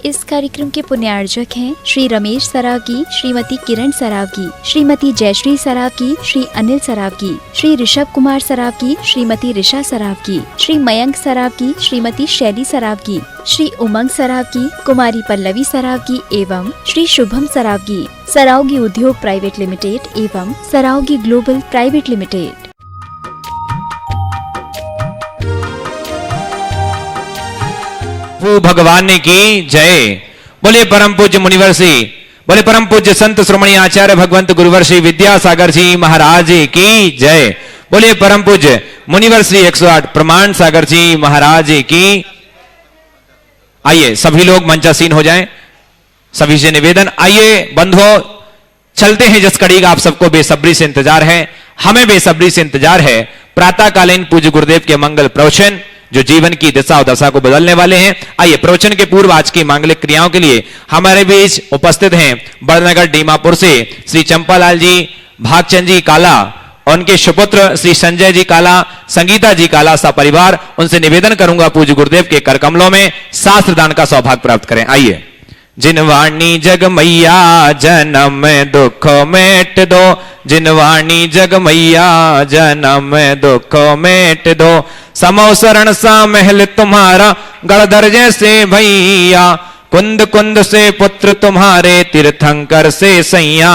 इस कार्यक्रम के पुण्यार्जक हैं श्री रमेश सरावगी, श्रीमती किरण सरावगी, श्रीमती जयश्री सरावगी, श्री अनिल सरावगी, श्री ऋषभ कुमार सरावगी, श्रीमती ऋषा सरावगी, श्री मयंक सरावगी, श्रीमती शैली सरावगी, श्री उमंग सरावगी, कुमारी पल्लवी सरावगी एवं श्री शुभम सरावगी, सरावगी उद्योग प्राइवेट लिमिटेड एवं सरावगी ग्लोबल प्राइवेट लिमिटेड। भगवान की जय। बोले परम पूज्य मुनिवर श्री, बोले परम पूज्य संत श्रोमणी आचार्य भगवंत गुरुवर श्री विद्यासागर जी महाराज की जय। बोले परम पूज्य मुनिवर श्री 108 प्रमाण सागर जी महाराज की। आइए सभी लोग मंचासीन हो जाएं, सभी से निवेदन। आइए बंधुओं, चलते हैं जिस कड़ी का आप सबको बेसब्री से इंतजार है, हमें बेसब्री से इंतजार है प्रातःकालीन पूज्य गुरुदेव के मंगल प्रवचन जो जीवन की दिशा और दशा को बदलने वाले हैं। आइए प्रवचन के पूर्व आज की मांगलिक क्रियाओं के लिए हमारे बीच उपस्थित हैं बड़नगर डीमापुर से श्री चंपालाल जी, भागचंद जी काला, उनके सुपुत्र श्री संजय जी काला, संगीता जी काला सा परिवार। उनसे निवेदन करूंगा पूज्य गुरुदेव के कर कमलों में शास्त्र दान का सौभाग्य प्राप्त करें। आइए। जिनवाणी जग मैया जन्म दुख मेट दो, जिनवाणी जग मैया जन्म दुख मेट दो, समोसरण सा महल तुम्हारा गढ़धर जैसे भैया, कुंद कुंद से पुत्र तुम्हारे तीर्थंकर से सैया,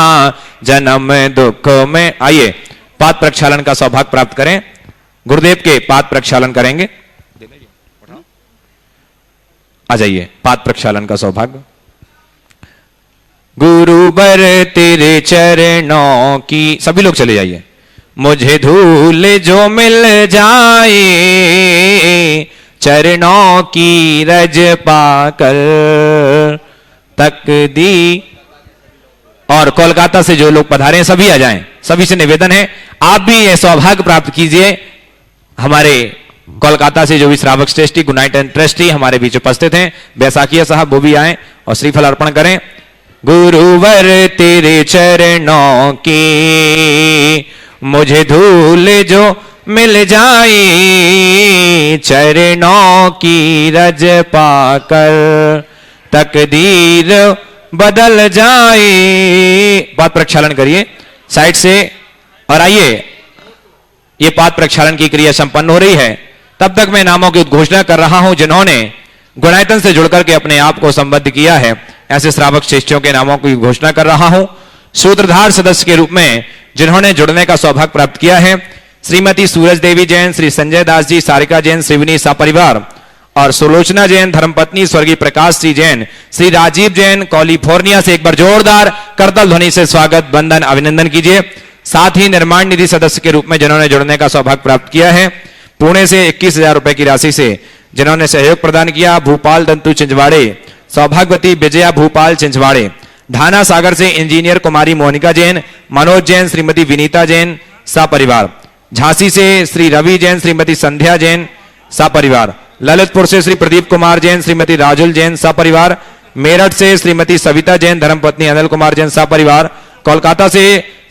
जन्म दुख में। आइए पाद प्रक्षालन का सौभाग्य प्राप्त करें, गुरुदेव के पाद प्रक्षालन करेंगे। आ जाइए पाद प्रक्षालन का सौभाग्य। गुरुबर तेरे चरणों की, सभी लोग चले जाइए। मुझे धूल जो मिल जाए चरणों की रज पाकर तकदी। और कोलकाता से जो लोग पधारे हैं सभी आ जाएं, सभी से निवेदन है आप भी यह सौभाग्य प्राप्त कीजिए। हमारे कोलकाता से जो भी श्रावक श्रेष्ठी, गुनाइट एंड ट्रस्टी हमारे बीच उपस्थित हैं, बैसाखिया साहब वो भी आए और श्रीफल अर्पण करें। गुरुवर तेरे चरणों की मुझे धूल जो मिल जाए चरणों की रज पाकर तकदीर बदल जाए। पाद प्रक्षालन करिए साइड से और आइए। ये पाद प्रक्षालन की क्रिया संपन्न हो रही है, तब तक मैं नामों की उद्घोषणा कर रहा हूं जिन्होंने गुणायतन से जुड़कर के अपने आप को संबद्ध किया है। ऐसे श्रावक शिष्यों के नामों की घोषणा कर रहा हूं। सूत्रधार सदस्य के रूप में जिन्होंने जुड़ने का सौभाग्य प्राप्त किया है, श्रीमती सूरज देवी जैन, श्री संजय दास जी, सारिका जैन, श्रीविनी सा परिवार और सुलोचना जैन, धर्मपत्नी स्वर्गीय प्रकाश सिंह जैन, श्री राजीव जैन कैलिफोर्निया से एक बार जोरदार करतल ध्वनि से स्वागत, वंदन, अभिनंदन कीजिए। साथ ही निर्माण निधि सदस्य के रूप में जिन्होंने जुड़ने का सौभाग्य प्राप्त किया है, पुणे से 21,000 रुपए की राशि से जिन्होंने सहयोग प्रदान किया, भूपाल दंतु चिंचवाड़े, सौभाग्यवती विजया भूपाल चिंचवाड़े, ढाना सागर से इंजीनियर कुमारी मोनिका जैन, मनोज जैन, श्रीमती विनीता जैन सा परिवार, झांसी से श्री रवि जैन, श्रीमती संध्या जैन सा परिवार, ललितपुर से श्री प्रदीप कुमार जैन, श्रीमती राजुल जैन सा परिवार, मेरठ से श्रीमती सविता जैन, धर्मपत्नी अनिल कुमार जैन सा परिवार, कोलकाता से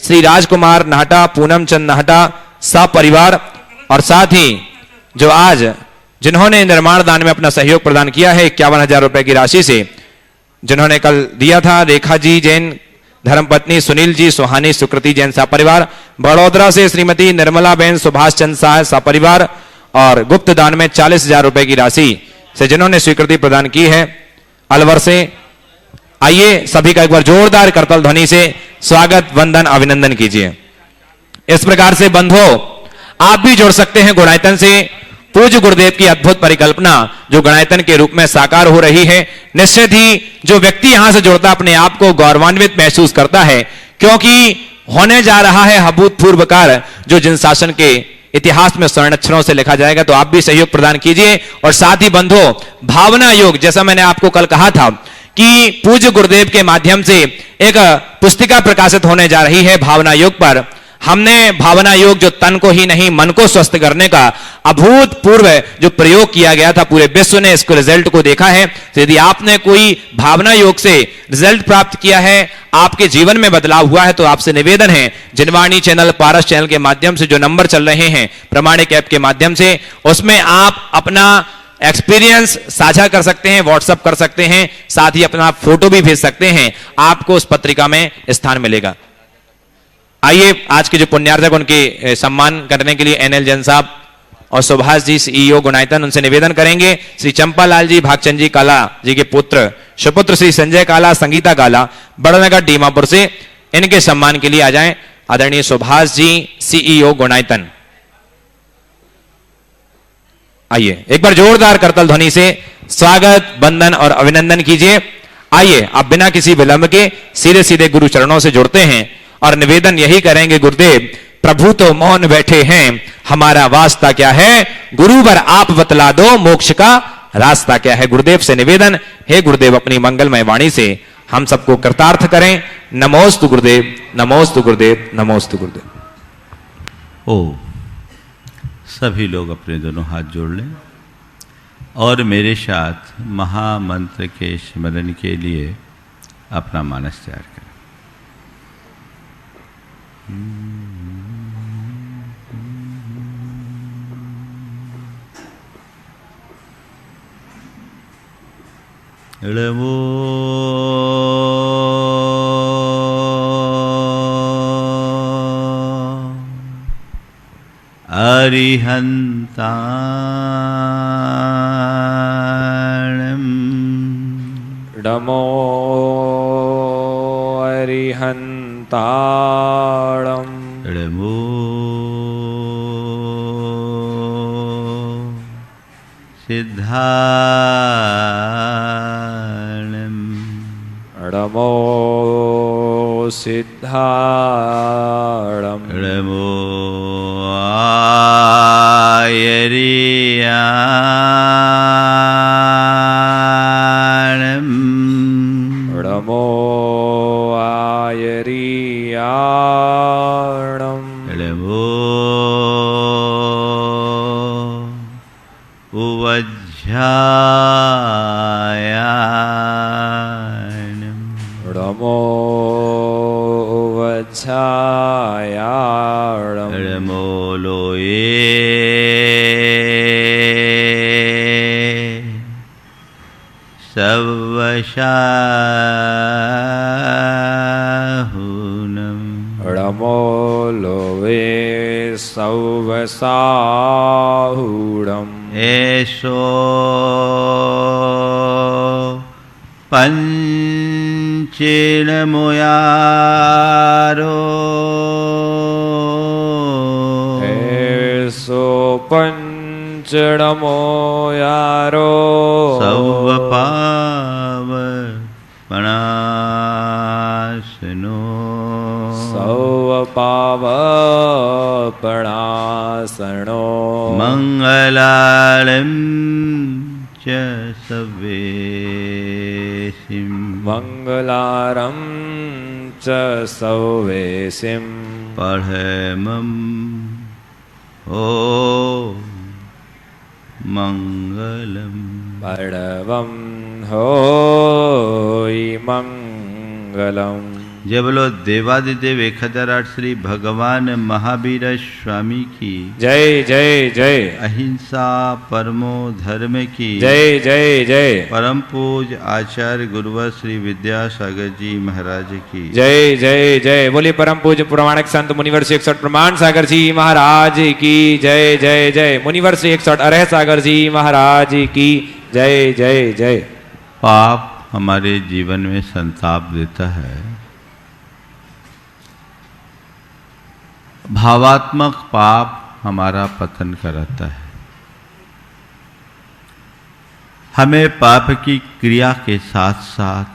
श्री राजकुमार नाहटा, पूनम चंद नाहटा सा परिवार और साथ ही जो आज जिन्होंने निर्माण दान में अपना सहयोग प्रदान किया है 51,000 रुपए की राशि से, जिन्होंने कल दिया था, रेखा जी जैन, धर्मपत्नी सुनील जी, सुहानी सुकृति जैन सा परिवार, बड़ोदरा से श्रीमती निर्मला बेन, सुभाष चंद शाह सा परिवार और गुप्त दान में 40,000 रुपए की राशि से जिन्होंने स्वीकृति प्रदान की है अलवर से। आइए सभी का एक बार जोरदार करतल ध्वनि से स्वागत, वंदन, अभिनंदन कीजिए। इस प्रकार से बंधुओं आप भी जुड़ सकते हैं गुणायतन से। पूज्य गुरुदेव की अद्भुत परिकल्पना जो गणायतन के रूप में साकार हो रही है, निश्चित ही जो व्यक्ति यहां से जुड़ता अपने आप को गौरवान्वित महसूस करता है, क्योंकि होने जा रहा है अभूतपूर्व कार्य जो जिन शासन के इतिहास में स्वर्ण अक्षरों से लिखा जाएगा। तो आप भी सहयोग प्रदान कीजिए। और साथ ही बंधुओं भावना योग, जैसा मैंने आपको कल कहा था कि पूज्य गुरुदेव के माध्यम से एक पुस्तिका प्रकाशित होने जा रही है भावना योग पर। हमने भावना योग जो तन को ही नहीं मन को स्वस्थ करने का अभूतपूर्व जो प्रयोग किया गया था, पूरे विश्व ने इसको रिजल्ट को देखा है। तो यदि आपने कोई भावना योग से रिजल्ट प्राप्त किया है, आपके जीवन में बदलाव हुआ है, तो आपसे निवेदन है जिनवाणी चैनल, पारस चैनल के माध्यम से जो नंबर चल रहे हैं प्रमाणिक ऐप के माध्यम से, उसमें आप अपना एक्सपीरियंस साझा कर सकते हैं, व्हाट्सएप कर सकते हैं, साथ ही अपना फोटो भी भेज सकते हैं, आपको उस पत्रिका में स्थान मिलेगा। आइए आज के जो पुण्यार्जक उनके सम्मान करने के लिए एनएल जैन साहब और सुभाष जी सीईओ गुणायतन उनसे निवेदन करेंगे। श्री चंपालाल जी भागचंद जी काला जी के पुत्र सुपुत्र श्री संजय काला संगीता काला बड़नगर दीमापुर से इनके सम्मान के लिए आ जाएं। आदरणीय सुभाष जी सीईओ गुणायतन, आइए एक बार जोरदार करतल ध्वनि से स्वागत, वंदन और अभिनंदन कीजिए। आइए आप बिना किसी विलंब के सीधे सीधे गुरु चरणों से जुड़ते हैं और निवेदन यही करेंगे, गुरुदेव प्रभु तो मौन बैठे हैं, हमारा वास्ता क्या है, गुरुवर आप बतला दो मोक्ष का रास्ता क्या है। गुरुदेव से निवेदन, हे गुरुदेव अपनी मंगलमय वाणी से हम सबको कृतार्थ करें। नमोस्तु गुरुदेव, नमोस्तु गुरुदेव, नमोस्तु गुरुदेव। ओ सभी लोग अपने दोनों हाथ जोड़ लें और मेरे साथ महामंत्र के स्मरण के लिए अपना मानस तैयार करें। नमो अरिहन्ताणम्, नमो अरिहन्ताणम्, नमो सिद्धाणम्, नमो सिद्धाणम्, नमो आयर्याणम्, नमो आयर्याणम्, नमो उवज्झायाणम्, नमो वज्झायाणम्, नमो लोये सवशाहुनम्, नमो लोवे सौवसाहुणम्, एषो पंचेनमुयारो एषो पंचणमो यारो सौवपावपणाशनो सौवपावपणासनो मंगलालं च सवेसिम्, मंगलारं च सौवेसिम्, पढ़मम् ओ मंगलम्, पडवं होई मंगलम्। जय बोलो देवादिदेव 1008 श्री भगवान महावीर स्वामी की जय जय जय, अहिंसा परमो धर्म की जय जय जय, परम पूज आचार्य गुरुवर श्री विद्यासागर जी महाराज की जय जय जय। बोलिए परम पूज्य प्रमाणिक संत मुनिवर श्री 61 प्रमाण सागर जी महाराज की जय जय जय। मुनिवर श्री 61 अरह सागर जी महाराज की जय जय जय। पाप हमारे जीवन में संताप देता है। भावात्मक पाप हमारा पतन कराता है। हमें पाप की क्रिया के साथ साथ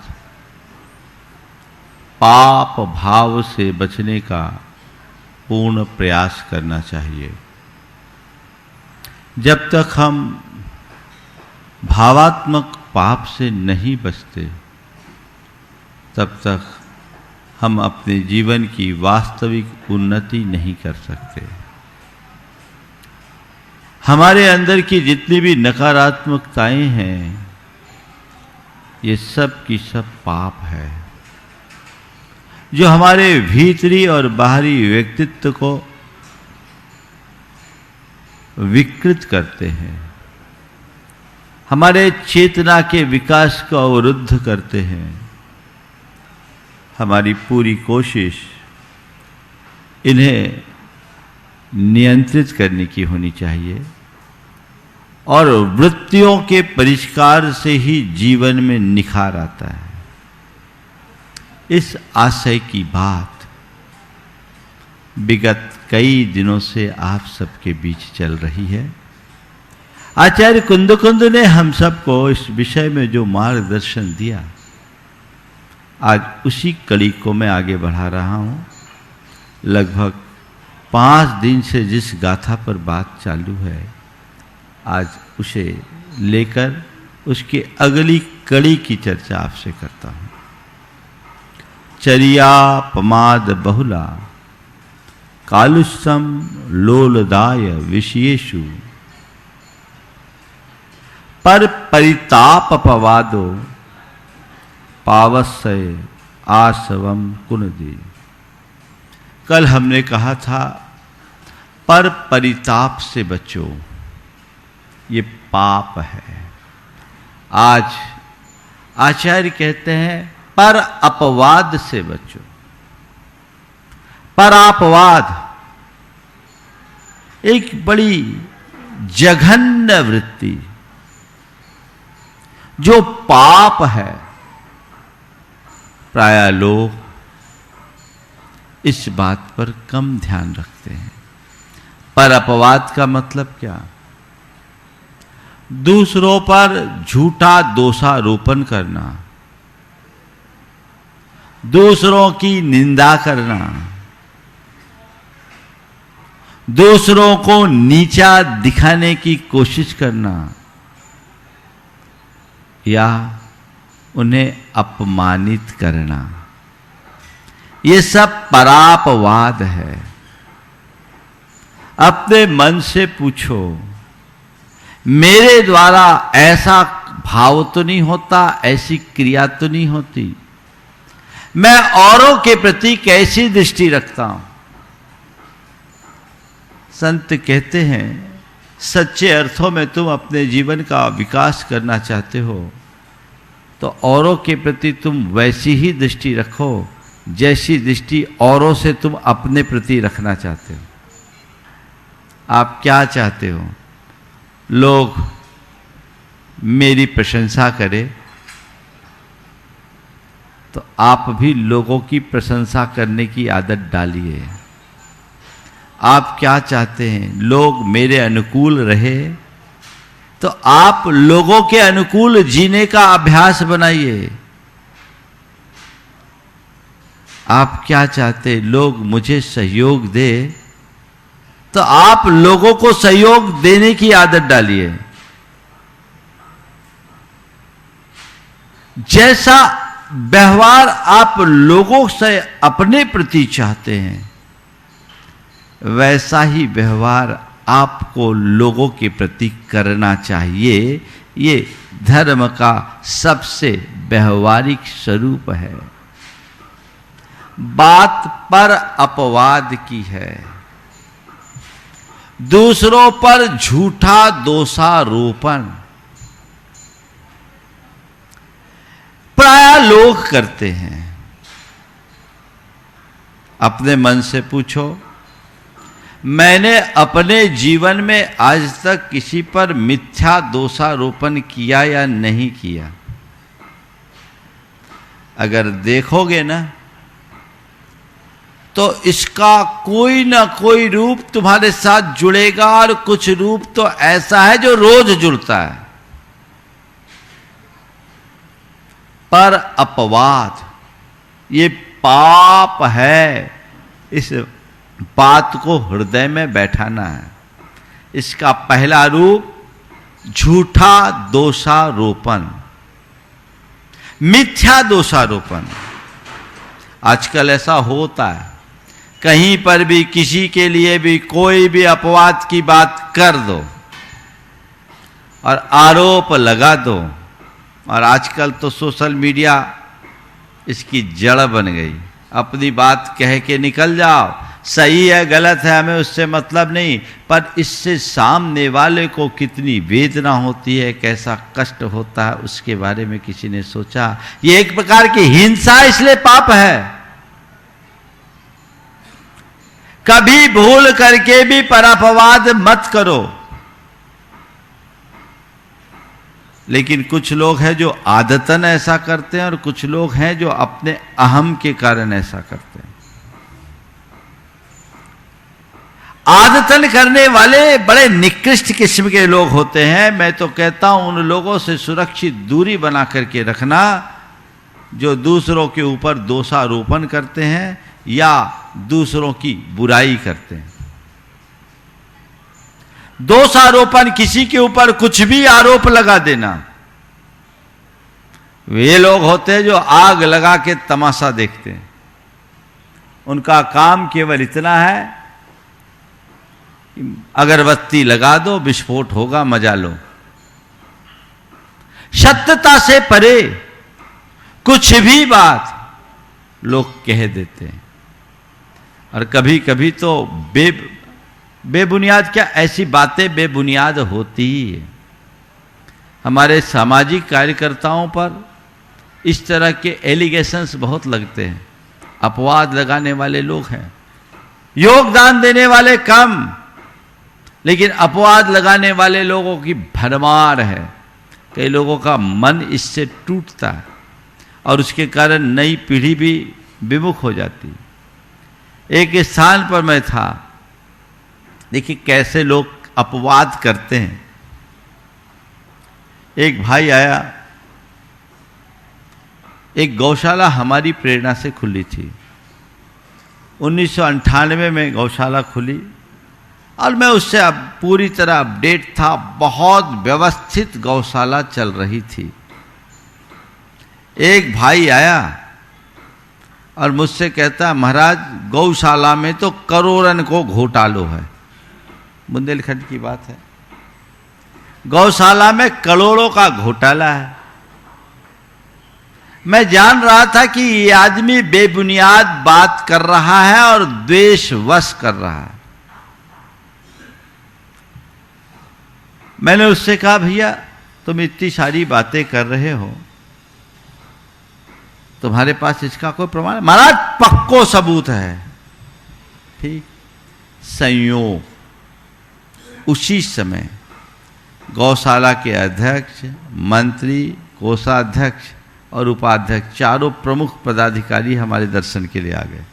पाप भाव से बचने का पूर्ण प्रयास करना चाहिए। जब तक हम भावात्मक पाप से नहीं बचते तब तक हम अपने जीवन की वास्तविक उन्नति नहीं कर सकते। हमारे अंदर की जितनी भी नकारात्मकताएं हैं ये सब की सब पाप है जो हमारे भीतरी और बाहरी व्यक्तित्व को विकृत करते हैं। हमारे चेतना के विकास को अवरुद्ध करते हैं। हमारी पूरी कोशिश इन्हें नियंत्रित करने की होनी चाहिए और वृत्तियों के परिष्कार से ही जीवन में निखार आता है। इस आशय की बात विगत कई दिनों से आप सबके बीच चल रही है। आचार्य कुंद ने हम सबको इस विषय में जो मार्गदर्शन दिया, आज उसी कड़ी को मैं आगे बढ़ा रहा हूं। लगभग 5 दिन से जिस गाथा पर बात चालू है, आज उसे लेकर उसकी अगली कड़ी की चर्चा आपसे करता हूं। चरिया पमाद बहुला कालुष्यम लोलदाय विषयेषु पर परिताप पवादो पावस्य आसवम कुनदी। कल हमने कहा था पर परिताप से बचो, ये पाप है। आज आचार्य कहते हैं पर अपवाद से बचो। पर अपवाद एक बड़ी जघन्य वृत्ति जो पाप है। प्रायः लोग इस बात पर कम ध्यान रखते हैं। पर अपवाद का मतलब क्या? दूसरों पर झूठा दोषारोपण करना, दूसरों की निंदा करना, दूसरों को नीचा दिखाने की कोशिश करना या उन्हें अपमानित करना, ये सब परापवाद है। अपने मन से पूछो, मेरे द्वारा ऐसा भाव तो नहीं होता, ऐसी क्रिया तो नहीं होती, मैं औरों के प्रति कैसी दृष्टि रखता हूं? संत कहते हैं सच्चे अर्थों में तुम अपने जीवन का विकास करना चाहते हो तो औरों के प्रति तुम वैसी ही दृष्टि रखो जैसी दृष्टि औरों से तुम अपने प्रति रखना चाहते हो। आप क्या चाहते हो? लोग मेरी प्रशंसा करें तो आप भी लोगों की प्रशंसा करने की आदत डालिए। आप क्या चाहते हैं? लोग मेरे अनुकूल रहे तो आप लोगों के अनुकूल जीने का अभ्यास बनाइए। आप क्या चाहते हैं? लोग मुझे सहयोग दे तो आप लोगों को सहयोग देने की आदत डालिए। जैसा व्यवहार आप लोगों से अपने प्रति चाहते हैं वैसा ही व्यवहार आपको लोगों के प्रति करना चाहिए। ये धर्म का सबसे व्यवहारिक स्वरूप है। बात पर अपवाद की है, दूसरों पर झूठा दोषारोपण प्रायः लोग करते हैं। अपने मन से पूछो, मैंने अपने जीवन में आज तक किसी पर मिथ्या दोषारोपण किया या नहीं किया? अगर देखोगे ना तो इसका कोई ना कोई रूप तुम्हारे साथ जुड़ेगा और कुछ रूप तो ऐसा है जो रोज जुड़ता है। पर अपवाद ये पाप है। इस बात को हृदय में बैठाना है। इसका पहला रूप झूठा दोषारोपण, मिथ्या दोषारोपण। आजकल ऐसा होता है, कहीं पर भी किसी के लिए भी कोई भी अपवाद की बात कर दो और आरोप लगा दो। और आजकल तो सोशल मीडिया इसकी जड़ बन गई। अपनी बात कह के निकल जाओ, सही है गलत है हमें उससे मतलब नहीं, पर इससे सामने वाले को कितनी वेदना होती है, कैसा कष्ट होता है, उसके बारे में किसी ने सोचा? ये एक प्रकार की हिंसा, इसलिए पाप है। कभी भूल करके भी परापवाद मत करो। लेकिन कुछ लोग हैं जो आदतन ऐसा करते हैं और कुछ लोग हैं जो अपने अहम के कारण ऐसा करते हैं। आदतन करने वाले बड़े निकृष्ट किस्म के लोग होते हैं। मैं तो कहता हूं उन लोगों से सुरक्षित दूरी बना करके रखना जो दूसरों के ऊपर दोषारोपण करते हैं या दूसरों की बुराई करते हैं। दोषारोपण, किसी के ऊपर कुछ भी आरोप लगा देना, वे लोग होते हैं जो आग लगा के तमाशा देखते हैं। उनका काम केवल इतना है, अगरबत्ती लगा दो, विस्फोट होगा, मजा लो। सत्यता से परे कुछ भी बात लोग कह देते हैं। और कभी कभी तो बेबुनियाद, क्या ऐसी बातें बेबुनियाद होती ही है। हमारे सामाजिक कार्यकर्ताओं पर इस तरह के एलिगेशंस बहुत लगते हैं। अपवाद लगाने वाले लोग हैं, योगदान देने वाले कम, लेकिन अपवाद लगाने वाले लोगों की भरमार है। कई लोगों का मन इससे टूटता है और उसके कारण नई पीढ़ी भी विमुख हो जाती है। एक स्थान पर मैं था, देखिए कैसे लोग अपवाद करते हैं। एक भाई आया, एक गौशाला हमारी प्रेरणा से खुली थी। 1998 में गौशाला खुली और मैं उससे अब पूरी तरह अपडेट था। बहुत व्यवस्थित गौशाला चल रही थी। एक भाई आया और मुझसे कहता, महाराज गौशाला में तो करोड़न को घोटालो है। बुंदेलखंड की बात है, गौशाला में करोड़ों का घोटाला है। मैं जान रहा था कि ये आदमी बेबुनियाद बात कर रहा है और द्वेषवश कर रहा है। मैंने उससे कहा, भैया तुम इतनी सारी बातें कर रहे हो, तुम्हारे पास इसका कोई प्रमाण है? महाराज पक्को सबूत है। ठीक, संयोग उसी समय गौशाला के अध्यक्ष, मंत्री, कोषाध्यक्ष और उपाध्यक्ष, चारों प्रमुख पदाधिकारी हमारे दर्शन के लिए आ गए।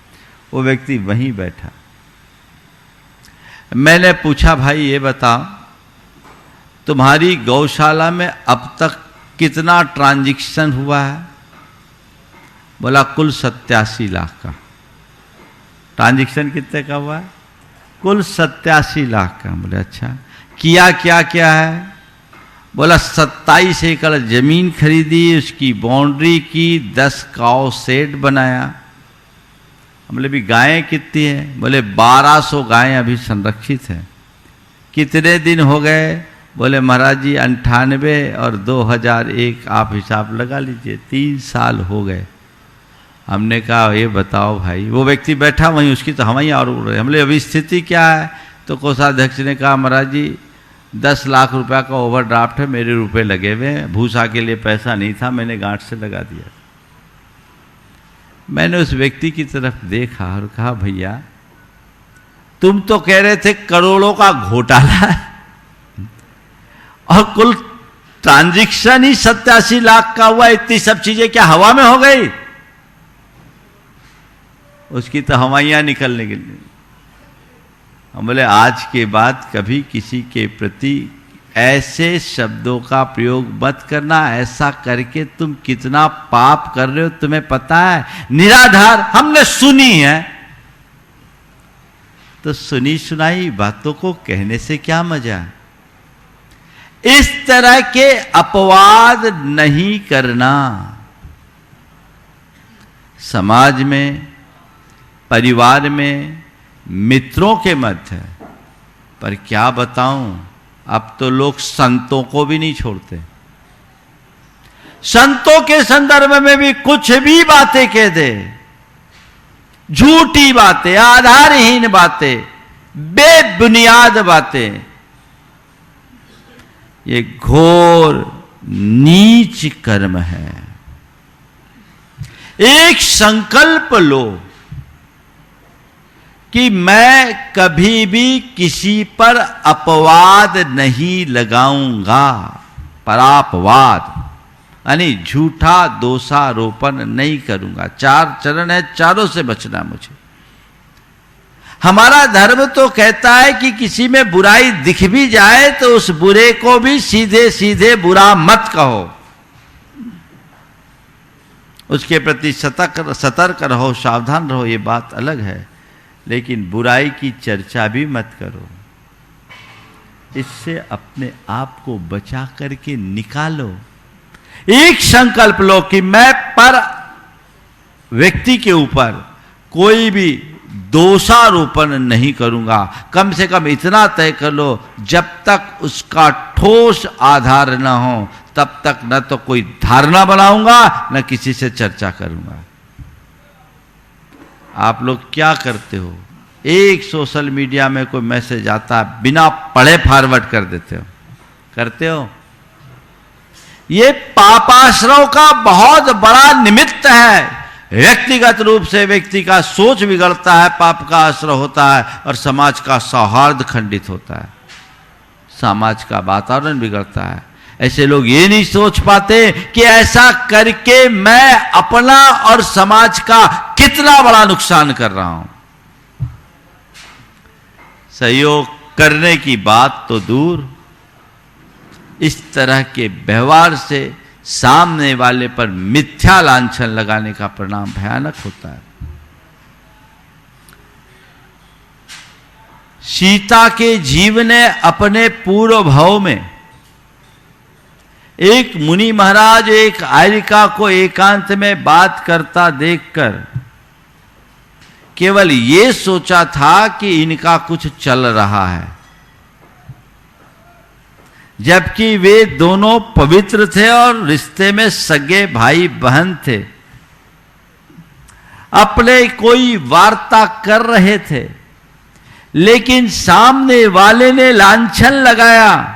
वो व्यक्ति वहीं बैठा। मैंने पूछा, भाई ये बताओ तुम्हारी गौशाला में अब तक कितना ट्रांजैक्शन हुआ है? बोला कुल 87 लाख का। ट्रांजैक्शन कितने का हुआ है? कुल 87 लाख का। बोले अच्छा, किया क्या क्या है? बोला 27 एकड़ जमीन खरीदी, उसकी बाउंड्री की, 10 काऊ शेड बनाया। बोले भी गायें कितनी हैं? बोले 1200 गायें अभी संरक्षित हैं। कितने दिन हो गए? बोले महाराज जी 98 और 2001 आप हिसाब लगा लीजिए, 3 साल हो गए। हमने कहा ये बताओ भाई, वो व्यक्ति बैठा वहीं, उसकी तो हम ही और उड़ रहे। हमने अभी स्थिति क्या है? तो कोषाध्यक्ष ने कहा, महाराज जी 10 लाख रुपया का ओवरड्राफ्ट है, मेरे रुपए लगे हुए हैं, भूसा के लिए पैसा नहीं था, मैंने गांठ से लगा दिया। मैंने उस व्यक्ति की तरफ देखा और कहा, भैया तुम तो कह रहे थे करोड़ों का घोटाला है और कुल ट्रांजैक्शन ही 87 लाख का हुआ। इतनी सब चीजें क्या हवा में हो गई? उसकी तो हवाइयां निकलने के लिए। हम बोले आज के बाद कभी किसी के प्रति ऐसे शब्दों का प्रयोग मत करना। ऐसा करके तुम कितना पाप कर रहे हो तुम्हें पता है? निराधार हमने सुनी है तो सुनी सुनाई बातों को कहने से क्या मजा? इस तरह के अपवाद नहीं करना। समाज में, परिवार में, मित्रों के मध्य, पर क्या बताऊं, अब तो लोग संतों को भी नहीं छोड़ते। संतों के संदर्भ में भी कुछ भी बातें कह दे, झूठी बातें, आधारहीन बातें, बेबुनियाद बातें, ये घोर नीच कर्म है। एक संकल्प लो कि मैं कभी भी किसी पर अपवाद नहीं लगाऊंगा, परापवाद यानी झूठा दोषारोपण नहीं करूंगा। 4 चरण है, चारों से बचना मुझे। हमारा धर्म तो कहता है कि किसी में बुराई दिख भी जाए तो उस बुरे को भी सीधे सीधे बुरा मत कहो, उसके प्रति सतर्क रहो, सावधान रहो, ये बात अलग है। लेकिन बुराई की चर्चा भी मत करो, इससे अपने आप को बचा करके निकालो। एक संकल्प लो कि मैं पर व्यक्ति के ऊपर कोई भी दोषारोपण नहीं करूंगा। कम से कम इतना तय कर लो, जब तक उसका ठोस आधार न हो तब तक न तो कोई धारणा बनाऊंगा न किसी से चर्चा करूंगा। आप लोग क्या करते हो? एक सोशल मीडिया में कोई मैसेज आता है, बिना पढ़े फॉरवर्ड कर देते हो, करते हो? ये पापाश्रव का बहुत बड़ा निमित्त है। व्यक्तिगत रूप से व्यक्ति का सोच बिगड़ता है, पाप का आश्रय होता है और समाज का सौहार्द खंडित होता है, समाज का वातावरण बिगड़ता है। ऐसे लोग ये नहीं सोच पाते कि ऐसा करके मैं अपना और समाज का कितना बड़ा नुकसान कर रहा हूं। सहयोग करने की बात तो दूर, इस तरह के व्यवहार से सामने वाले पर मिथ्या लांछन लगाने का परिणाम भयानक होता है। सीता के जीव ने अपने पूर्व भाव में एक मुनि महाराज एक आयरिका को एकांत में बात करता देखकर केवल ये सोचा था कि इनका कुछ चल रहा है, जबकि वे दोनों पवित्र थे और रिश्ते में सगे भाई बहन थे, अपने कोई वार्ता कर रहे थे। लेकिन सामने वाले ने लांछन लगाया,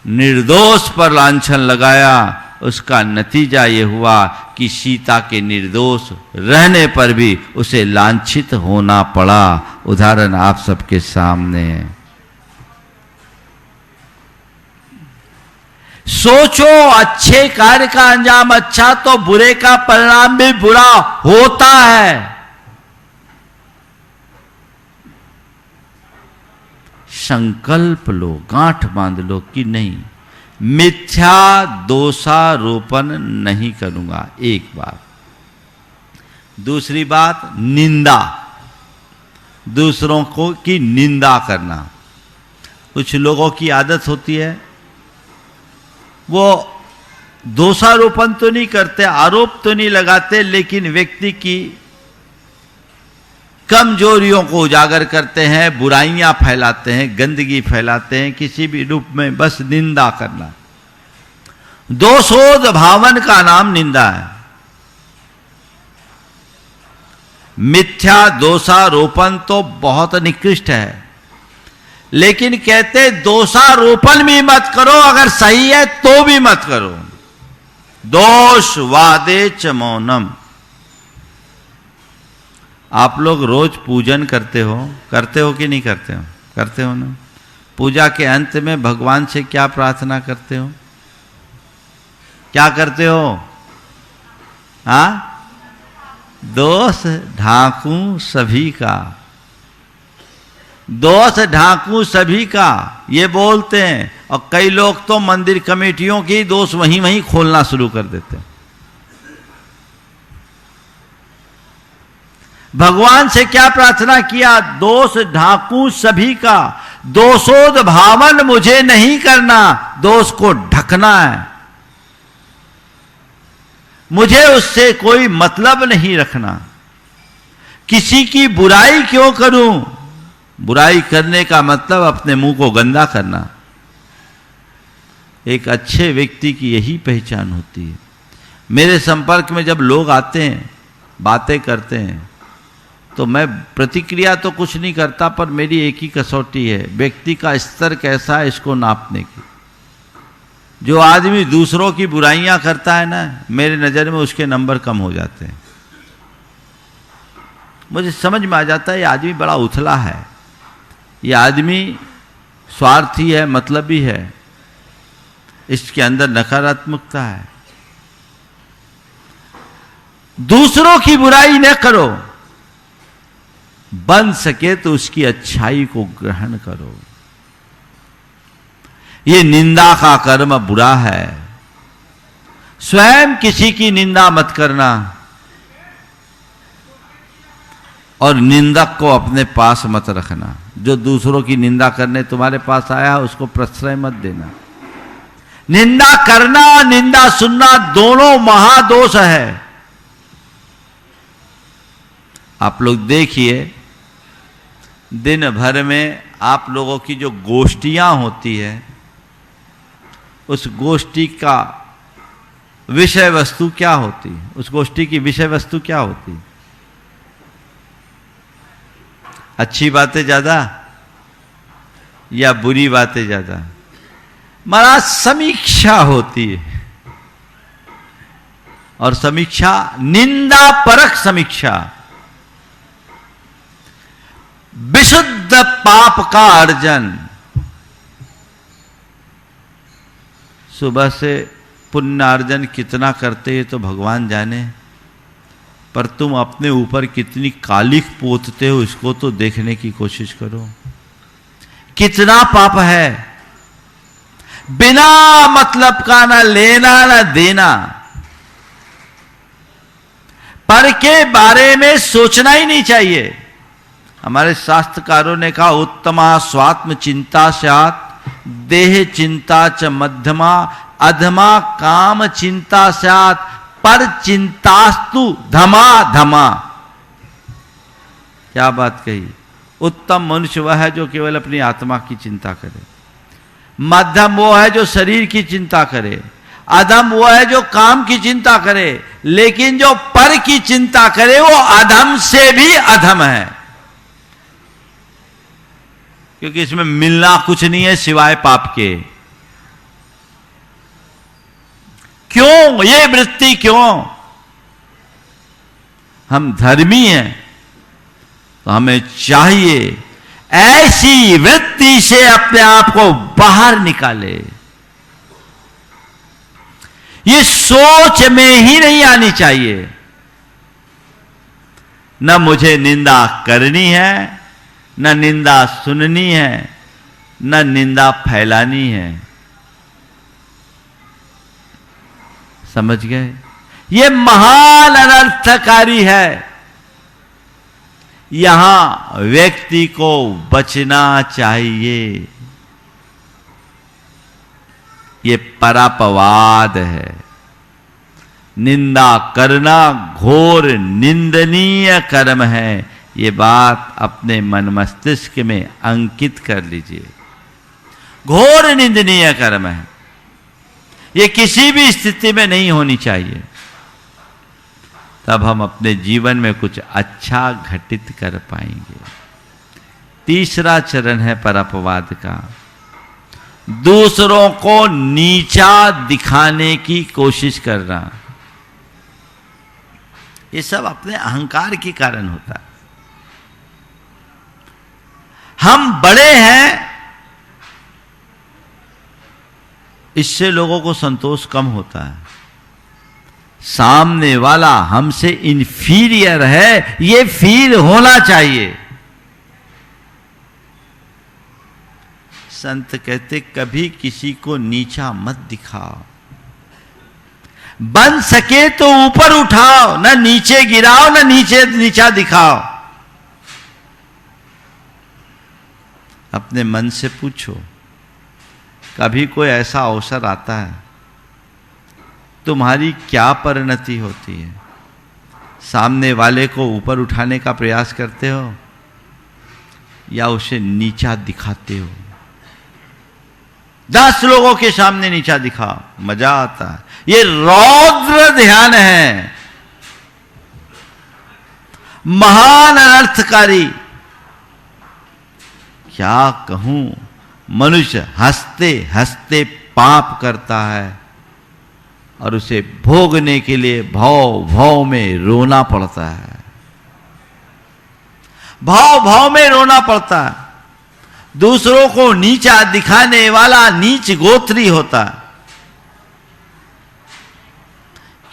निर्दोष पर लांछन लगाया। उसका नतीजा ये हुआ कि सीता के निर्दोष रहने पर भी उसे लांछित होना पड़ा। उदाहरण आप सबके सामने है। सोचो, अच्छे कार्य का अंजाम अच्छा तो बुरे का परिणाम भी बुरा होता है। संकल्प लो, गांठ बांध लो कि नहीं, मिथ्या दोषारोपण नहीं करूंगा। एक बात। दूसरी बात, निंदा, दूसरों को की निंदा करना। कुछ लोगों की आदत होती है, वो दोषारोपण तो नहीं करते, आरोप तो नहीं लगाते, लेकिन व्यक्ति की कमजोरियों को उजागर करते हैं, बुराइयां फैलाते हैं, गंदगी फैलाते हैं, किसी भी रूप में बस निंदा करना। दोषोद भावन का नाम निंदा है। मिथ्या दोषारोपण तो बहुत निकृष्ट है, लेकिन कहते दोषारोपण भी मत करो, अगर सही है तो भी मत करो। दोष वादे च मौनम। आप लोग रोज पूजन करते हो कि नहीं करते हो? करते हो ना। पूजा के अंत में भगवान से क्या प्रार्थना करते हो? क्या करते हो? हाँ, दोष ढांकू सभी का, दोष ढांकू सभी का, ये बोलते हैं। और कई लोग तो मंदिर कमेटियों की दोष वहीं वहीं खोलना शुरू कर देते हैं। भगवान से क्या प्रार्थना किया? दोष ढांकू सभी का, दोषोद भावन मुझे नहीं करना, दोष को ढकना है, मुझे उससे कोई मतलब नहीं रखना। किसी की बुराई क्यों करूं? बुराई करने का मतलब अपने मुंह को गंदा करना। एक अच्छे व्यक्ति की यही पहचान होती है। मेरे संपर्क में जब लोग आते हैं, बातें करते हैं, तो मैं प्रतिक्रिया तो कुछ नहीं करता, पर मेरी एक ही कसौटी है, व्यक्ति का स्तर कैसा है इसको नापने की। जो आदमी दूसरों की बुराइयां करता है ना, मेरे नजर में उसके नंबर कम हो जाते हैं। मुझे समझ में आ जाता है ये आदमी बड़ा उथला है, ये आदमी स्वार्थी है, मतलबी है, इसके अंदर नकारात्मकता है। दूसरों की बुराई न करो, बन सके तो उसकी अच्छाई को ग्रहण करो। ये निंदा का कर्म बुरा है। स्वयं किसी की निंदा मत करना और निंदक को अपने पास मत रखना। जो दूसरों की निंदा करने तुम्हारे पास आया है उसको प्रश्रय मत देना। निंदा करना, निंदा सुनना दोनों महादोष है। आप लोग देखिए, दिन भर में आप लोगों की जो गोष्ठियां होती है, उस गोष्ठी का विषय वस्तु क्या होती है? उस गोष्ठी की विषय वस्तु क्या होती है? अच्छी बातें ज्यादा या बुरी बातें ज्यादा? महाराज समीक्षा होती है, और समीक्षा निंदा परक समीक्षा, विशुद्ध पाप का अर्जन। सुबह से पुण्यार्जन कितना करते हैं तो भगवान जाने, पर तुम अपने ऊपर कितनी कालिख पोतते हो इसको तो देखने की कोशिश करो। कितना पाप है, बिना मतलब का ना लेना ना देना, पर के बारे में सोचना ही नहीं चाहिए। हमारे शास्त्रकारों ने कहा, उत्तमा स्वात्म चिंता स्यात् देह चिंता च मध्यमा अधमा काम चिंता स्यात् पर चिंतास्तु धमा धमा। क्या बात कही। उत्तम मनुष्य वह है जो केवल अपनी आत्मा की चिंता करे, मध्यम वो है जो शरीर की चिंता करे, अधम वो है जो काम की चिंता करे, लेकिन जो पर की चिंता करे वो अधम से भी अधम है, क्योंकि इसमें मिलना कुछ नहीं है सिवाय पाप के। क्यों ये वृत्ति, क्यों? हम धर्मी हैं तो हमें चाहिए ऐसी वृत्ति से अपने आप को बाहर निकाले। ये सोच में ही नहीं आनी चाहिए, न मुझे निंदा करनी है, न निंदा सुननी है, न निंदा फैलानी है। समझ गए? ये महान अनर्थकारी है। यहां व्यक्ति को बचना चाहिए। ये परापवाद है। निंदा करना घोर निंदनीय कर्म है। ये बात अपने मन मस्तिष्क में अंकित कर लीजिए। घोर निंदनीय कर्म है। ये किसी भी स्थिति में नहीं होनी चाहिए। तब हम अपने जीवन में कुछ अच्छा घटित कर पाएंगे। तीसरा चरण है परापवाद का। दूसरों को नीचा दिखाने की कोशिश करना। ये सब अपने अहंकार के कारण होता है। हम बड़े हैं, इससे लोगों को संतोष कम होता है। सामने वाला हमसे इंफीरियर है, ये फील होना चाहिए। संत कहते कभी किसी को नीचा मत दिखाओ, बन सके तो ऊपर उठाओ, ना नीचे गिराओ, ना नीचा दिखाओ। अपने मन से पूछो, कभी कोई ऐसा अवसर आता है, तुम्हारी क्या परिणति होती है? सामने वाले को ऊपर उठाने का प्रयास करते हो या उसे नीचा दिखाते हो? 10 लोगों के सामने नीचा दिखाओ, मजा आता है। ये रौद्र ध्यान है। महान अनर्थकारी। क्या कहूं, मनुष्य हंसते हंसते पाप करता है और उसे भोगने के लिए भाव भाव में रोना पड़ता है, भाव भाव में रोना पड़ता है। दूसरों को नीचा दिखाने वाला नीच गोत्री होता है।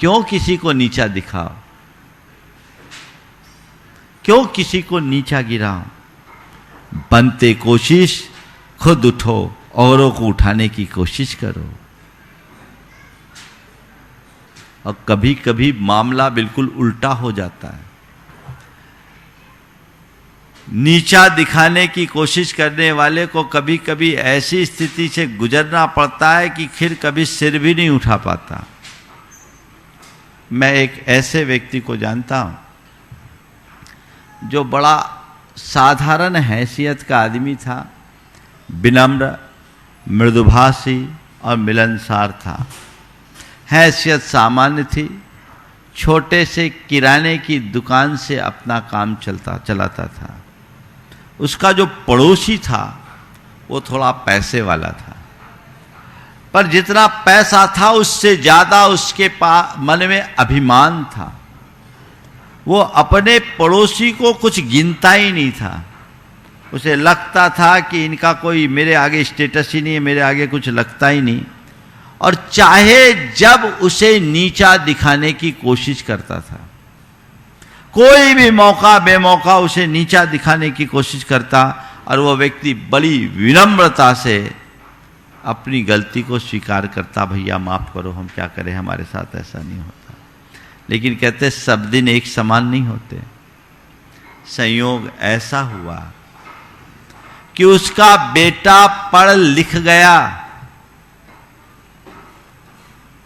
क्यों किसी को नीचा दिखाओ, क्यों किसी को नीचा गिराओ? बनते कोशिश, खुद उठो, औरों को उठाने की कोशिश करो। और कभी कभी मामला बिल्कुल उल्टा हो जाता है। नीचा दिखाने की कोशिश करने वाले को कभी कभी ऐसी स्थिति से गुजरना पड़ता है कि फिर कभी सिर भी नहीं उठा पाता। मैं एक ऐसे व्यक्ति को जानता हूं जो बड़ा साधारण हैसियत का आदमी था, विनम्र, मृदुभाषी और मिलनसार था। हैसियत सामान्य थी, छोटे से किराने की दुकान से अपना काम चलाता था। उसका जो पड़ोसी था वो थोड़ा पैसे वाला था, पर जितना पैसा था उससे ज्यादा उसके मन में अभिमान था। वो अपने पड़ोसी को कुछ गिनता ही नहीं था। उसे लगता था कि इनका कोई मेरे आगे स्टेटस ही नहीं है, मेरे आगे कुछ लगता ही नहीं। और चाहे जब उसे नीचा दिखाने की कोशिश करता था, कोई भी मौका बेमौका उसे नीचा दिखाने की कोशिश करता, और वो व्यक्ति बड़ी विनम्रता से अपनी गलती को स्वीकार करता, भैया माफ करो, हम क्या करें, हमारे साथ ऐसा नहीं होता। लेकिन कहते सब दिन एक समान नहीं होते। संयोग ऐसा हुआ कि उसका बेटा पढ़ लिख गया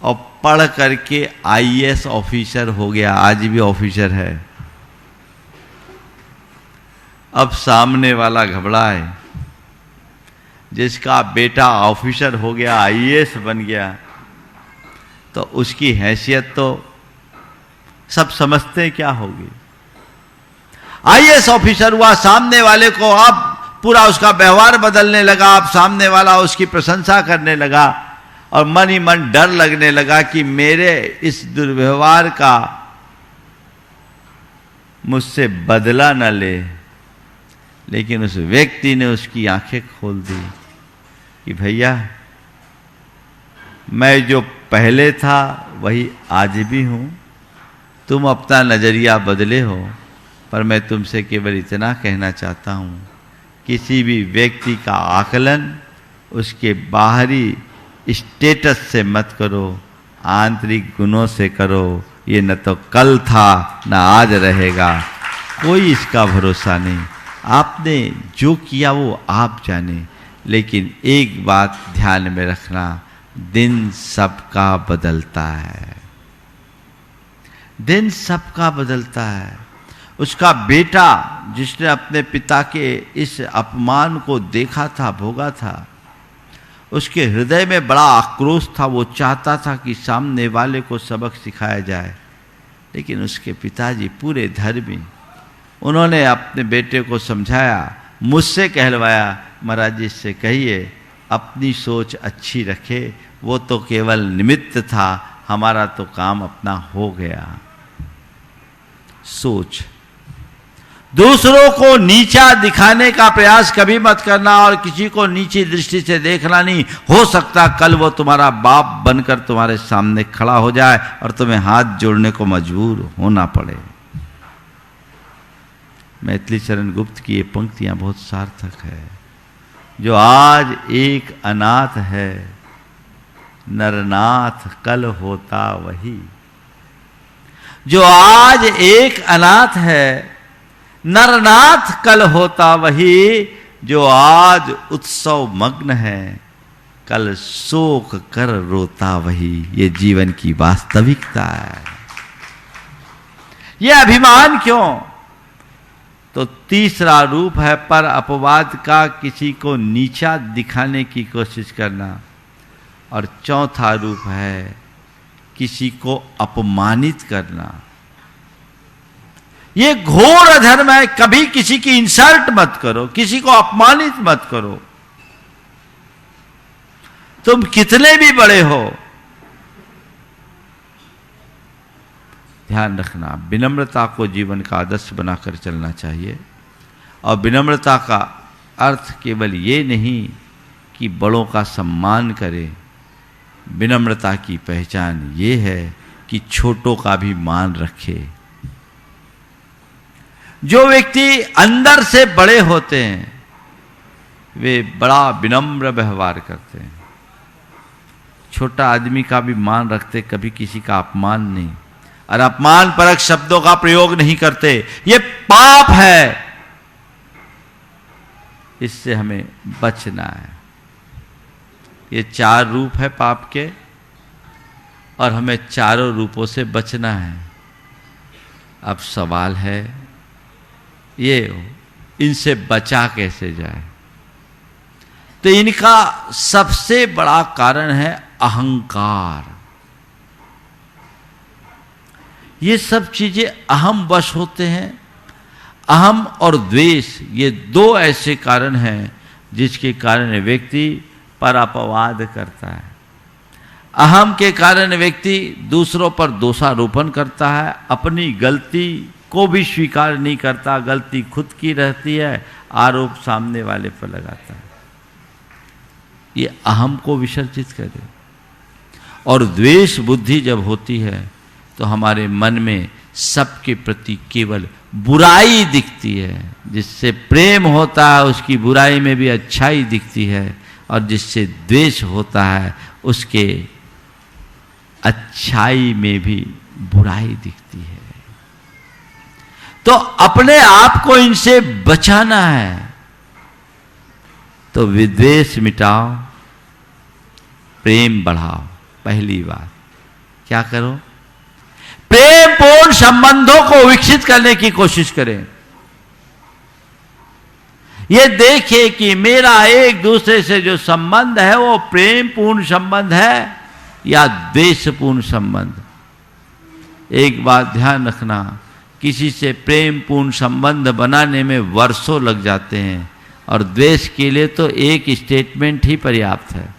और पढ़ करके आईएएस ऑफिसर हो गया, आज भी ऑफिसर है। अब सामने वाला घबराए, जिसका बेटा ऑफिसर हो गया, आईएएस बन गया, तो उसकी हैसियत तो सब समझते हैं क्या होगी। आईएएस ऑफिसर हुआ, सामने वाले को अब पूरा उसका व्यवहार बदलने लगा। अब सामने वाला उसकी प्रशंसा करने लगा और मन ही मन डर लगने लगा कि मेरे इस दुर्व्यवहार का मुझसे बदला न ले। लेकिन उस व्यक्ति ने उसकी आंखें खोल दी कि भैया, मैं जो पहले था वही आज भी हूं। तुम अपना नजरिया बदले हो, पर मैं तुमसे केवल इतना कहना चाहता हूं, किसी भी व्यक्ति का आकलन उसके बाहरी स्टेटस से मत करो, आंतरिक गुणों से करो। ये न तो कल था न आज रहेगा, कोई इसका भरोसा नहीं। आपने जो किया वो आप जाने। लेकिन एक बात ध्यान में रखना, दिन सबका बदलता है, दिन सबका बदलता है। उसका बेटा जिसने अपने पिता के इस अपमान को देखा था, भोगा था, उसके हृदय में बड़ा आक्रोश था। वो चाहता था कि सामने वाले को सबक सिखाया जाए। लेकिन उसके पिताजी पूरे धर्मी, उन्होंने अपने बेटे को समझाया, मुझसे कहलवाया, महाराज जी से कहिए अपनी सोच अच्छी रखे, वो तो केवल निमित्त था, हमारा तो काम अपना हो गया। सोच, दूसरों को नीचा दिखाने का प्रयास कभी मत करना और किसी को नीची दृष्टि से देखना नहीं। हो सकता कल वो तुम्हारा बाप बनकर तुम्हारे सामने खड़ा हो जाए और तुम्हें हाथ जोड़ने को मजबूर होना पड़े। मैथिली चरण गुप्त की ये पंक्तियां बहुत सार्थक है। जो आज एक अनाथ है, नरनाथ कल होता वही। जो आज एक अनाथ है, नरनाथ कल होता वही। जो आज उत्सव मग्न है, कल शोक कर रोता वही। ये जीवन की वास्तविकता है। ये अभिमान क्यों? तो तीसरा रूप है पर अपवाद का, किसी को नीचा दिखाने की कोशिश करना। और चौथा रूप है किसी को अपमानित करना। ये घोर अधर्म है। कभी किसी की इंसल्ट मत करो, किसी को अपमानित मत करो, तुम कितने भी बड़े हो। ध्यान रखना, विनम्रता को जीवन का आदर्श बनाकर चलना चाहिए। और विनम्रता का अर्थ केवल ये नहीं कि बड़ों का सम्मान करे, विनम्रता की पहचान ये है कि छोटों का भी मान रखे। जो व्यक्ति अंदर से बड़े होते हैं वे बड़ा विनम्र व्यवहार करते हैं, छोटा आदमी का भी मान रखते, कभी किसी का अपमान नहीं, और अपमान परक शब्दों का प्रयोग नहीं करते। ये पाप है, इससे हमें बचना है। ये 4 रूप है पाप के, और हमें चारों रूपों से बचना है। अब सवाल है ये इनसे बचा कैसे जाए। तो इनका सबसे बड़ा कारण है अहंकार। ये सब चीजें अहम वश होते हैं। अहम और द्वेष ये 2 ऐसे कारण हैं जिसके कारण व्यक्ति पर अपवाद करता है। अहम के कारण व्यक्ति दूसरों पर दोषारोपण करता है, अपनी गलती को भी स्वीकार नहीं करता, गलती खुद की रहती है, आरोप सामने वाले पर लगाता है। ये अहम को विसर्जित करे। और द्वेष बुद्धि जब होती है तो हमारे मन में सबके प्रति केवल बुराई दिखती है। जिससे प्रेम होता है उसकी बुराई में भी अच्छाई दिखती है, और जिससे द्वेष होता है उसके अच्छाई में भी बुराई दिखती है। तो अपने आप को इनसे बचाना है तो विद्वेष मिटाओ, प्रेम बढ़ाओ। पहली बात क्या करो? प्रेम पूर्ण संबंधों को विकसित करने की कोशिश करें। ये देखिए कि मेरा एक दूसरे से जो संबंध है वो प्रेम पूर्ण संबंध है या द्वेषपूर्ण संबंध। एक बात ध्यान रखना, किसी से प्रेम पूर्ण संबंध बनाने में वर्षों लग जाते हैं, और द्वेष के लिए तो एक स्टेटमेंट ही पर्याप्त है।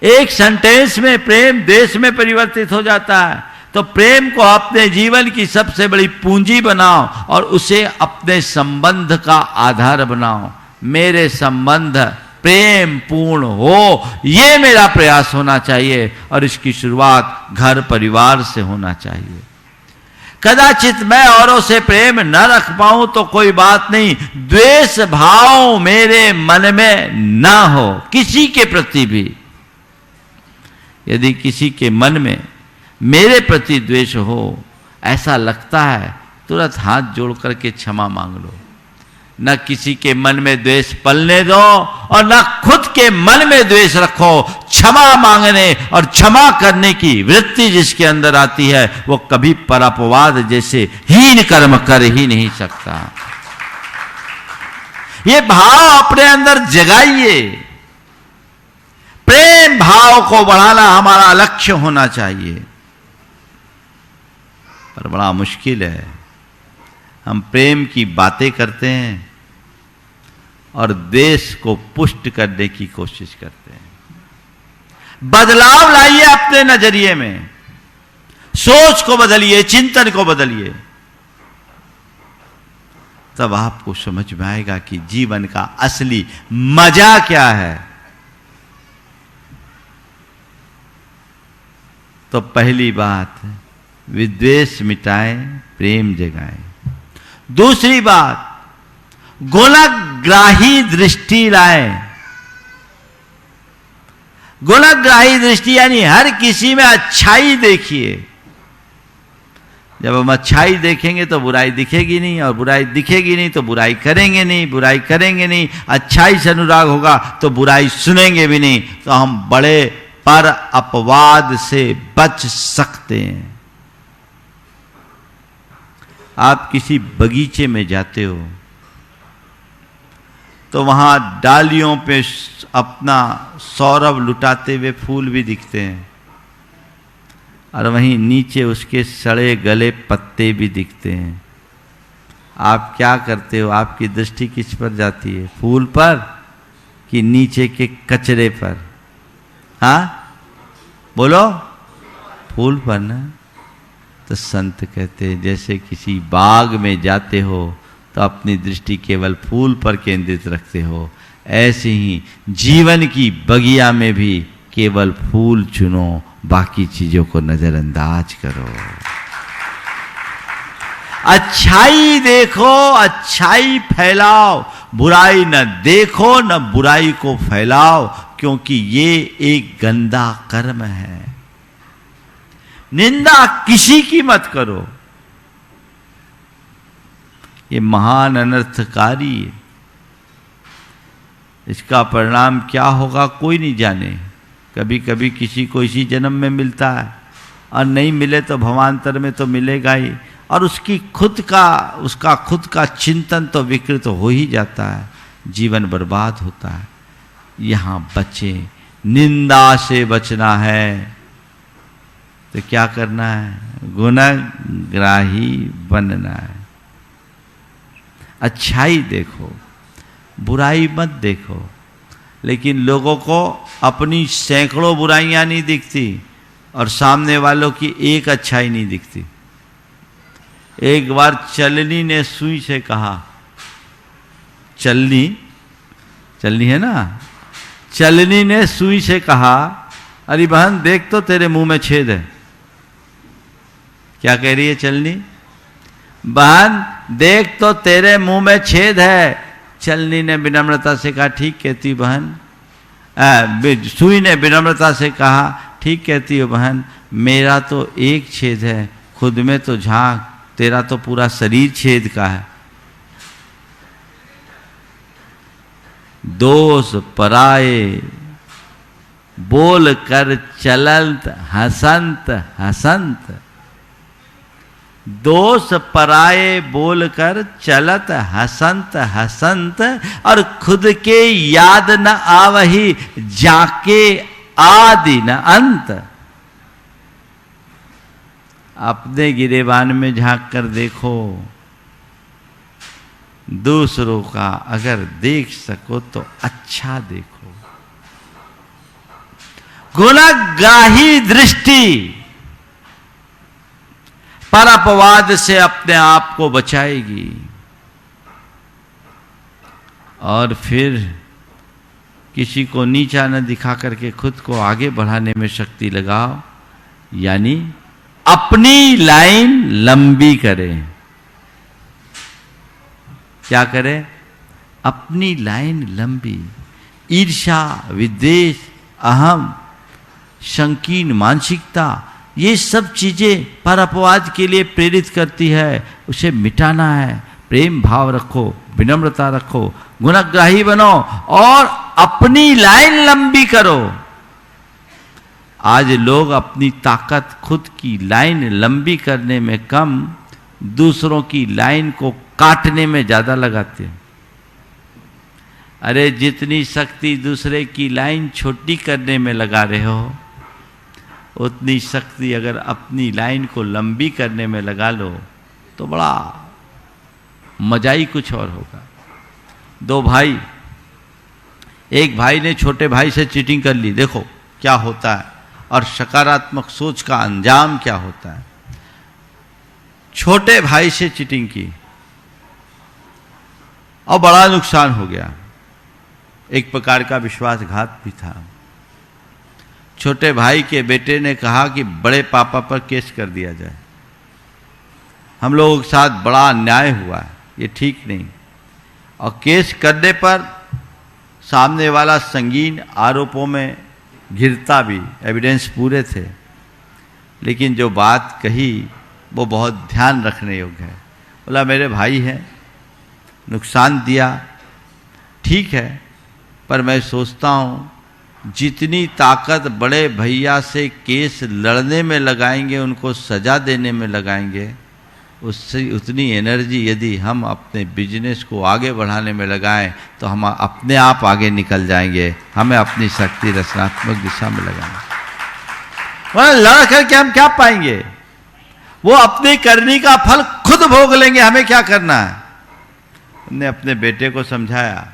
एक सेंटेंस में प्रेम द्वेष में परिवर्तित हो जाता है। तो प्रेम को अपने जीवन की सबसे बड़ी पूंजी बनाओ और उसे अपने संबंध का आधार बनाओ। मेरे संबंध प्रेम पूर्ण हो, ये मेरा प्रयास होना चाहिए, और इसकी शुरुआत घर परिवार से होना चाहिए। कदाचित मैं औरों से प्रेम न रख पाऊं तो कोई बात नहीं, द्वेष भाव मेरे मन में ना हो किसी के प्रति भी। यदि किसी के मन में मेरे प्रति द्वेष हो, ऐसा लगता है, तुरंत हाथ जोड़ करके क्षमा मांग लो। न किसी के मन में द्वेष पलने दो और न खुद के मन में द्वेष रखो। क्षमा मांगने और क्षमा करने की वृत्ति जिसके अंदर आती है वो कभी परापवाद जैसे हीन कर्म कर ही नहीं सकता। ये भाव अपने अंदर जगाइए। प्रेम भाव को बढ़ाना हमारा लक्ष्य होना चाहिए, पर बड़ा मुश्किल है। हम प्रेम की बातें करते हैं और द्वेष को पुष्ट करने की कोशिश करते हैं। बदलाव लाइए अपने नजरिए में, सोच को बदलिए, चिंतन को बदलिए, तब आपको समझ में आएगा कि जीवन का असली मजा क्या है। तो पहली बात, विद्वेष मिटाएं, प्रेम जगाएं। दूसरी बात, गुणग्राही दृष्टि लाएं। गुणग्राही दृष्टि यानी हर किसी में अच्छाई देखिए। जब हम अच्छाई देखेंगे तो बुराई दिखेगी नहीं, और बुराई दिखेगी नहीं तो बुराई करेंगे नहीं, बुराई करेंगे नहीं, अच्छाई से अनुराग होगा तो बुराई सुनेंगे भी नहीं, तो हम बड़े पर अपवाद से बच सकते हैं। आप किसी बगीचे में जाते हो तो वहां डालियों पे अपना सौरभ लुटाते हुए फूल भी दिखते हैं, और वहीं नीचे उसके सड़े गले पत्ते भी दिखते हैं। आप क्या करते हो? आपकी दृष्टि किस पर जाती है? फूल पर कि नीचे के कचरे पर? हाँ बोलो, फूल पर ना। तो संत कहते हैं जैसे किसी बाग में जाते हो तो अपनी दृष्टि केवल फूल पर केंद्रित रखते हो, ऐसे ही जीवन की बगिया में भी केवल फूल चुनो, बाकी चीजों को नजरअंदाज करो। अच्छाई देखो, अच्छाई फैलाओ, बुराई न देखो न बुराई को फैलाओ, क्योंकि ये एक गंदा कर्म है। निंदा किसी की मत करो, ये महान अनर्थकारी है। इसका परिणाम क्या होगा कोई नहीं जाने। कभी कभी किसी को इसी जन्म में मिलता है, और नहीं मिले तो भवांतर में तो मिलेगा ही, और उसका खुद का चिंतन तो विकृत हो ही जाता है, जीवन बर्बाद होता है। यहाँ बचे, निंदा से बचना है तो क्या करना है? गुणग्राही बनना है। अच्छाई देखो, बुराई मत देखो। लेकिन लोगों को अपनी सैकड़ों बुराइयां नहीं दिखती और सामने वालों की एक अच्छाई नहीं दिखती। एक बार चलनी ने सुई से कहा, चलनी है ना, चलनी ने सुई से कहा, अरे बहन देख तो तेरे मुंह में छेद है। क्या कह रही है चलनी? बहन देख तो तेरे मुंह में छेद है। चलनी ने विनम्रता से कहा, ठीक कहती बहन। सुई ने विनम्रता से कहा, ठीक कहती हो बहन, मेरा तो एक छेद है, खुद में तो झांक, तेरा तो पूरा शरीर छेद का है। दोष पराए बोल कर चलत हसंत हसंत, दोष पराए बोल कर चलत हसंत हसंत, और खुद के याद न आवही जाके आदि न अंत। अपने गिरेबान में झांक कर देखो, दूसरों का अगर देख सको तो अच्छा देखो। गुणग्राही दृष्टि पर अपवाद से अपने आप को बचाएगी, और फिर किसी को नीचा न दिखा करके खुद को आगे बढ़ाने में शक्ति लगाओ, यानी अपनी लाइन लंबी करें। क्या करें? अपनी लाइन लंबी। ईर्ष्या, विद्वेष, अहम, संकीर्ण मानसिकता, ये सब चीजें पर अपवाद के लिए प्रेरित करती है। उसे मिटाना है। प्रेम भाव रखो, विनम्रता रखो, गुणग्राही बनो और अपनी लाइन लंबी करो। आज लोग अपनी ताकत खुद की लाइन लंबी करने में कम, दूसरों की लाइन को काटने में ज्यादा लगाते हैं। अरे जितनी शक्ति दूसरे की लाइन छोटी करने में लगा रहे हो, उतनी शक्ति अगर अपनी लाइन को लंबी करने में लगा लो तो बड़ा मजा ही कुछ और होगा। दो भाई, एक भाई ने छोटे भाई से चीटिंग कर ली, देखो क्या होता है, और सकारात्मक सोच का अंजाम क्या होता है। छोटे भाई से चीटिंग की और बड़ा नुकसान हो गया, एक प्रकार का विश्वासघात भी था। छोटे भाई के बेटे ने कहा कि बड़े पापा पर केस कर दिया जाए, हम लोगों के साथ बड़ा अन्याय हुआ है, ये ठीक नहीं। और केस करने पर सामने वाला संगीन आरोपों में घिरता भी, एविडेंस पूरे थे, लेकिन जो बात कही वो बहुत ध्यान रखने योग्य है। बोला मेरे भाई हैं, नुकसान दिया, ठीक है, पर मैं सोचता हूँ जितनी ताकत बड़े भैया से केस लड़ने में लगाएंगे, उनको सजा देने में लगाएंगे, उससे उतनी एनर्जी यदि हम अपने बिजनेस को आगे बढ़ाने में लगाएं तो हम अपने आप आगे निकल जाएंगे। हमें अपनी शक्ति रचनात्मक दिशा में लगाएं। वह लड़ करके हम क्या पाएंगे? वो अपनी करनी का फल खुद भोग लेंगे, हमें क्या करना है? ने अपने बेटे को समझाया,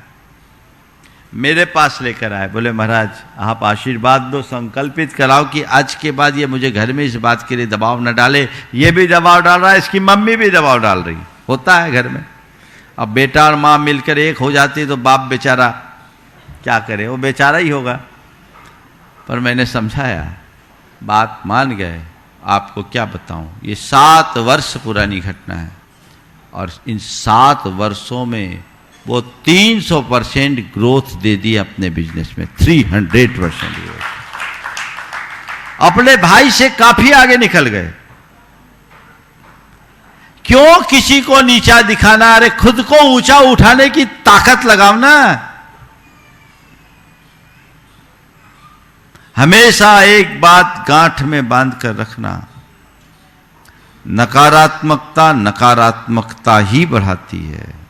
मेरे पास लेकर आए, बोले महाराज आप आशीर्वाद दो, संकल्पित कराओ कि आज के बाद ये मुझे घर में इस बात के लिए दबाव न डाले। ये भी दबाव डाल रहा है, इसकी मम्मी भी दबाव डाल रही, होता है घर में। अब बेटा और माँ मिलकर एक हो जाती तो बाप बेचारा क्या करे, वो बेचारा ही होगा। पर मैंने समझाया, बात मान गए। आपको क्या बताऊं, ये 7 वर्ष पुरानी घटना है और इन 7 वर्षों में वो 300% ग्रोथ दे दी अपने बिजनेस में, 300% ग्रोथ। अपने भाई से काफी आगे निकल गए। क्यों किसी को नीचा दिखाना, अरे खुद को ऊंचा उठाने की ताकत लगाओ ना। हमेशा एक बात गांठ में बांध कर रखना, नकारात्मकता नकारात्मकता ही बढ़ाती है।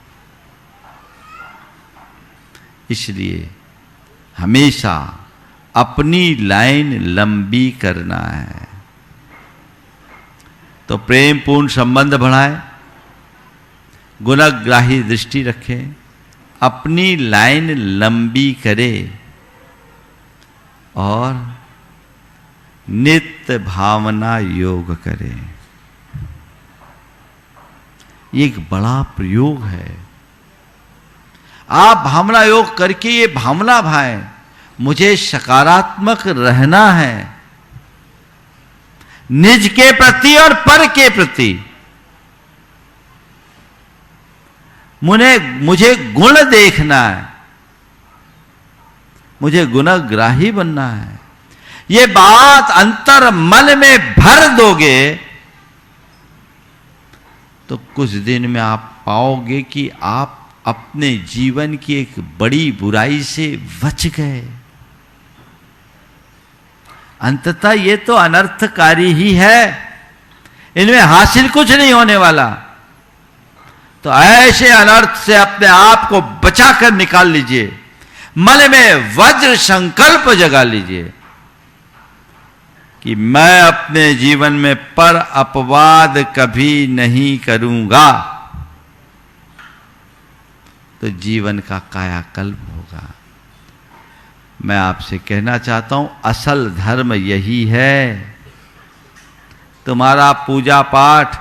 इसलिए हमेशा अपनी लाइन लंबी करना है। तो प्रेम पूर्ण संबंध बढ़ाएं, गुणग्राही दृष्टि रखें, अपनी लाइन लंबी करें और नित्य भावना योग करें। ये एक बड़ा प्रयोग है। आप भावना योग करके ये भावना भाएं, मुझे सकारात्मक रहना है, निज के प्रति और पर के प्रति। मुझे गुण देखना है, मुझे गुणग्राही बनना है। ये बात अंतर मन में भर दोगे तो कुछ दिन में आप पाओगे कि आप अपने जीवन की एक बड़ी बुराई से बच गए। अंततः ये तो अनर्थकारी ही है, इनमें हासिल कुछ नहीं होने वाला। तो ऐसे अनर्थ से अपने आप को बचाकर निकाल लीजिए, मन में वज्र संकल्प जगा लीजिए कि मैं अपने जीवन में पर अपवाद कभी नहीं करूंगा। तो जीवन का कायाकल्प होगा। मैं आपसे कहना चाहता हूं, असल धर्म यही है। तुम्हारा पूजा पाठ,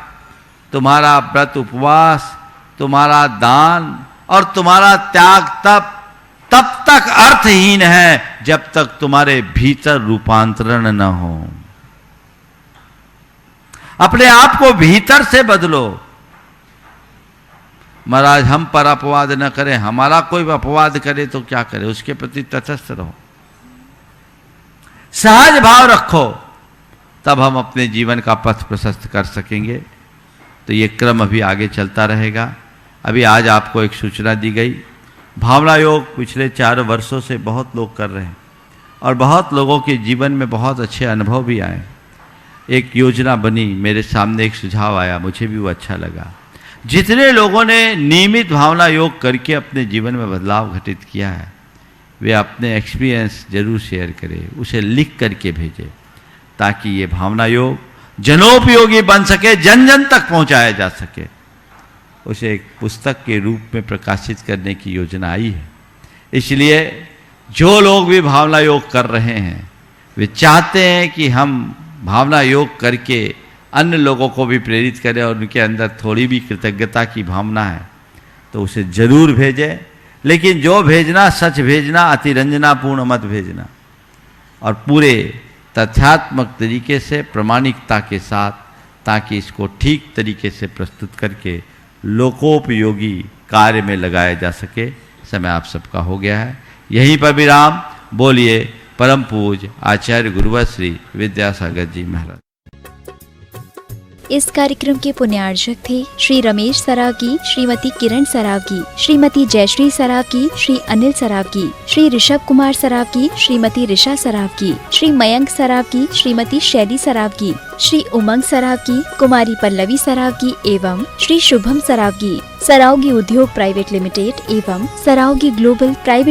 तुम्हारा व्रत उपवास, तुम्हारा दान और तुम्हारा त्याग तब तक अर्थहीन है जब तक तुम्हारे भीतर रूपांतरण न हो। अपने आप को भीतर से बदलो। महाराज हम पर अपवाद न करें, हमारा कोई अपवाद करे तो क्या करे, उसके प्रति तटस्थ रहो, सहज भाव रखो, तब हम अपने जीवन का पथ प्रशस्त कर सकेंगे। तो ये क्रम अभी आगे चलता रहेगा। अभी आज आपको एक सूचना दी गई। भावना योग पिछले 4 वर्षों से बहुत लोग कर रहे हैं और बहुत लोगों के जीवन में बहुत अच्छे अनुभव भी आए। एक योजना बनी, मेरे सामने एक सुझाव आया, मुझे भी वो अच्छा लगा। जितने लोगों ने नियमित भावना योग करके अपने जीवन में बदलाव घटित किया है, वे अपने एक्सपीरियंस जरूर शेयर करें, उसे लिख करके भेजें, ताकि ये भावना योग जनोपयोगी बन सके, जन जन तक पहुंचाया जा सके। उसे एक पुस्तक के रूप में प्रकाशित करने की योजना आई है। इसलिए जो लोग भी भावना योग कर रहे हैं, वे चाहते हैं कि हम भावना योग करके अन्य लोगों को भी प्रेरित करें और उनके अंदर थोड़ी भी कृतज्ञता की भावना है तो उसे जरूर भेजें। लेकिन जो भेजना सच भेजना, अतिरंजनापूर्ण मत भेजना, और पूरे तथ्यात्मक तरीके से प्रामाणिकता के साथ, ताकि इसको ठीक तरीके से प्रस्तुत करके लोकोपयोगी कार्य में लगाया जा सके। समय आप सबका हो गया है, यहीं पर विराम। बोलिए परम पूज्य आचार्य गुरुवर श्री विद्यासागर जी महाराज। इस कार्यक्रम के पुण्यार्चक थे श्री रमेश सरावगी, श्रीमती किरण सरावगी, श्रीमती जयश्री सरावगी, श्री अनिल सरावगी, श्री ऋषभ कुमार सरावगी, श्रीमती ऋषा सरावगी, श्री मयंक सरावगी, श्रीमती शैली सरावगी, श्री उमंग सरावगी, कुमारी पल्लवी सरावगी एवं श्री शुभम सरावगी, सरावगी उद्योग प्राइवेट लिमिटेड एवं सरावगी ग्लोबल प्राइवेट